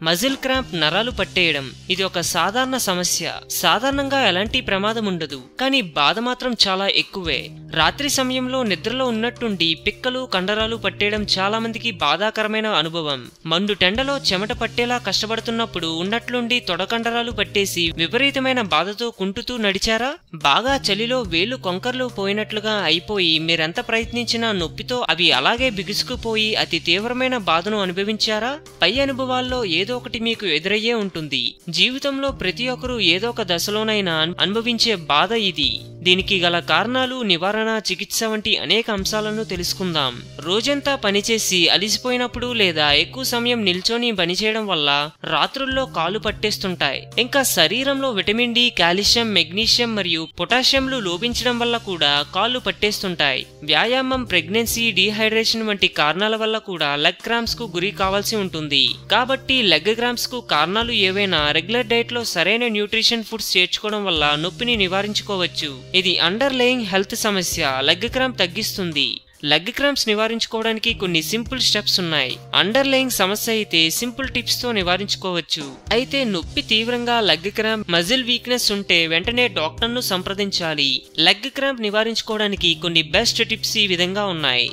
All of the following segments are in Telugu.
మజిల్ క్రాంప్ నరాలు పట్టేయడం ఇది ఒక సాధారణ సమస్య. సాధారణంగా ఎలాంటి ప్రమాదం ఉండదు, కానీ బాధ మాత్రం చాలా ఎక్కువే. రాత్రి సమయంలో నిద్రలో ఉన్నట్టుండి పిక్కలు కండరాలు పట్టేయడం చాలా మందికి బాధాకరమైన అనుభవం. మండు టెండలో చెమట పట్టేలా కష్టపడుతున్నప్పుడు ఉన్నట్లుండి తొడకండరాలు పట్టేసి విపరీతమైన బాధతో కుంటుతూ నడిచారా? బాగా చలిలో వేలు కొంకర్లు పోయినట్లుగా అయిపోయి మీరెంత ప్రయత్నించినా నొప్పితో అవి అలాగే బిగుసుకుపోయి అతి తీవ్రమైన బాధను అనుభవించారా? పై అనుభవాల్లో ఏదో ఒకటి మీకు ఎదురయ్యే ఉంటుంది. జీవితంలో ప్రతి ఒక్కరూ ఏదో ఒక దశలోనైనా అనుభవించే బాధ ఇది. దీనికి గల కారణాలు, నివారణ, చికిత్స వంటి అనేక అంశాలను తెలుసుకుందాం. రోజంతా పనిచేసి అలిసిపోయినప్పుడు లేదా ఎక్కువ సమయం నిల్చొని పనిచేయడం వల్ల రాత్రుల్లో కాళ్ళు పట్టేస్తుంటాయి. ఇంకా శరీరంలో విటమిన్ డి, కాల్షియం, మెగ్నీషియం మరియు పొటాషియంలు లోపించడం వల్ల కూడా కాళ్ళు పట్టేస్తుంటాయి. వ్యాయామం, ప్రెగ్నెన్సీ, డీహైడ్రేషన్ వంటి కారణాల వల్ల కూడా లెగ్ క్రాంప్స్ కు గురి కావాల్సి ఉంటుంది. కాబట్టి లెగ్ క్రాంప్స్ కు కారణాలు ఏవైనా రెగ్యులర్ డైట్ లో సరైన న్యూట్రిషన్ ఫుడ్స్ చేర్చుకోవడం వల్ల నొప్పిని నివారించుకోవచ్చు. ఇది అండర్ లేయింగ్ హెల్త్ సమస్య. లెగ్ క్రాంప్ తగ్గిస్తుంది. లెగ్ క్రాంప్స్ నివారించుకోవడానికి కొన్ని సింపుల్ స్టెప్స్ ఉన్నాయి. అండర్ లేయింగ్ సమస్య అయితే సింపుల్ టిప్స్ తో నివారించుకోవచ్చు. అయితే నొప్పి తీవ్రంగా, లెగ్ క్రాంప్, మజిల్ వీక్నెస్ ఉంటే వెంటనే డాక్టర్ ను సంప్రదించాలి. లెగ్ క్రాంప్ నివారించుకోవడానికి కొన్ని బెస్ట్ టిప్స్ ఈ విధంగా ఉన్నాయి.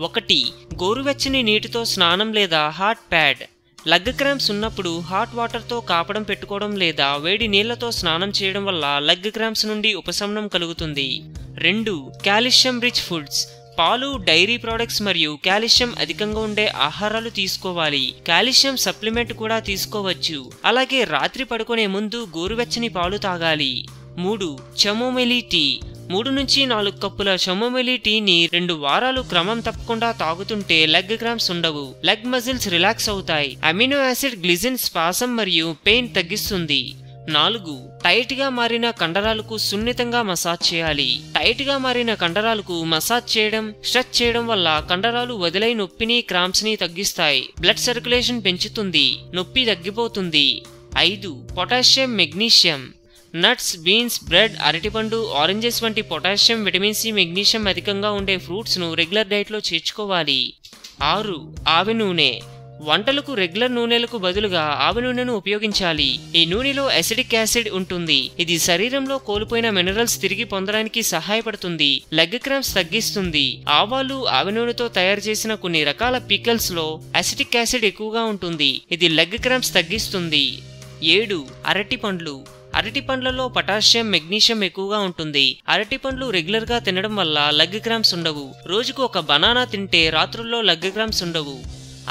1. గోరువెచ్చని నీటితో స్నానం లేదా హాట్ ప్యాడ్. లెగ్ క్రాంప్స్ ఉన్నప్పుడు హాట్ వాటర్ తో కాపడం పెట్టుకోవడం లేదా వేడి నీళ్లతో స్నానం చేయడం వల్ల లెగ్ క్రాంప్స్ నుండి ఉపశమనం కలుగుతుంది. 2. Calcium rich foods. పాలు, డైరీ ప్రొడక్ట్స్ మరియు కాల్షియం అధికంగా ఉండే ఆహారాలు తీసుకోవాలి. కాల్షియం సప్లిమెంట్ కూడా తీసుకోవచ్చు. అలాగే రాత్రి పడుకునే ముందు గోరువెచ్చని పాలు తాగాలి. 3. చెమోమిలి టీ. 3 నుంచి 4 కప్పుల చెమోమిలి టీని 2 వారాలు క్రమం తప్పకుండా తాగుతుంటే లెగ్ క్రాంప్స్ ఉండవు. లెగ్ మజిల్స్ రిలాక్స్ అవుతాయి. అమినో యాసిడ్ గ్లిజిన్ స్పాసం మరియు పెయిన్ తగ్గిస్తుంది. 4. టైట్ గా మారిన కండరాలకు సున్నితంగా మసాజ్ చేయాలి. టైట్ గా మారిన కండరాలకు మసాజ్ చేయడం, స్ట్రెచ్ చేయడం వల్ల కండరాలు వదిలై నొప్పిని, క్రాంప్స్ ని తగ్గిస్తాయి. బ్లడ్ సర్క్యులేషన్ పెంచుతుంది, నొప్పి తగ్గిపోతుంది. 5. Potassium, magnesium. Nuts, beans, bread, అరటిపండు, ఆరెంజెస్ వంటి పొటాషియం, విటమిన్ సి, మెగ్నీషియం అధికంగా ఉండే ఫ్రూట్స్ ను రెగ్యులర్ డైట్ లో చేర్చుకోవాలి. 6. ఆవి నూనె. వంటలకు రెగ్యులర్ నూనెలకు బదులుగా ఆవి నూనెను ఉపయోగించాలి. ఈ నూనెలో అసిడిక్ యాసిడ్ ఉంటుంది. ఇది శరీరంలో కోల్పోయిన మినరల్స్ తిరిగి పొందడానికి సహాయపడుతుంది. లెగ్ క్రాంప్స్ తగ్గిస్తుంది. ఆవాలు, ఆవి నూనెతో తయారు చేసిన కొన్ని రకాల పికల్స్ లో అసిడిక్ యాసిడ్ ఎక్కువగా ఉంటుంది. ఇది లెగ్ క్రాంప్స్ తగ్గిస్తుంది. 7. అరటి పండ్లు. అరటి పండ్లలో పొటాషియం, మెగ్నీషియం ఎక్కువగా ఉంటుంది. అరటి పండ్లు రెగ్యులర్ గా తినడం వల్ల లెగ్ క్రాంప్స్ ఉండవు. రోజుకు ఒక బనానా తింటే రాత్రుల్లో లెగ్ క్రాంప్స్ ఉండవు.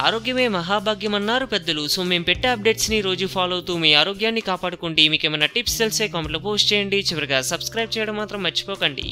ఆరోగ్యమే మహాభాగ్యం అన్నారు పెద్దలు. సో మేము పెట్టే అప్డేట్స్ ని రోజు ఫాలో అవుతూ మీ ఆరోగ్యాన్ని కాపాడుకోండి. మీకు ఏమైనా టిప్స్ తెలిసే కామెంట్లో పోస్ట్ చేయండి. చివరిగా సబ్స్క్రైబ్ చేయడం మాత్రం మర్చిపోకండి.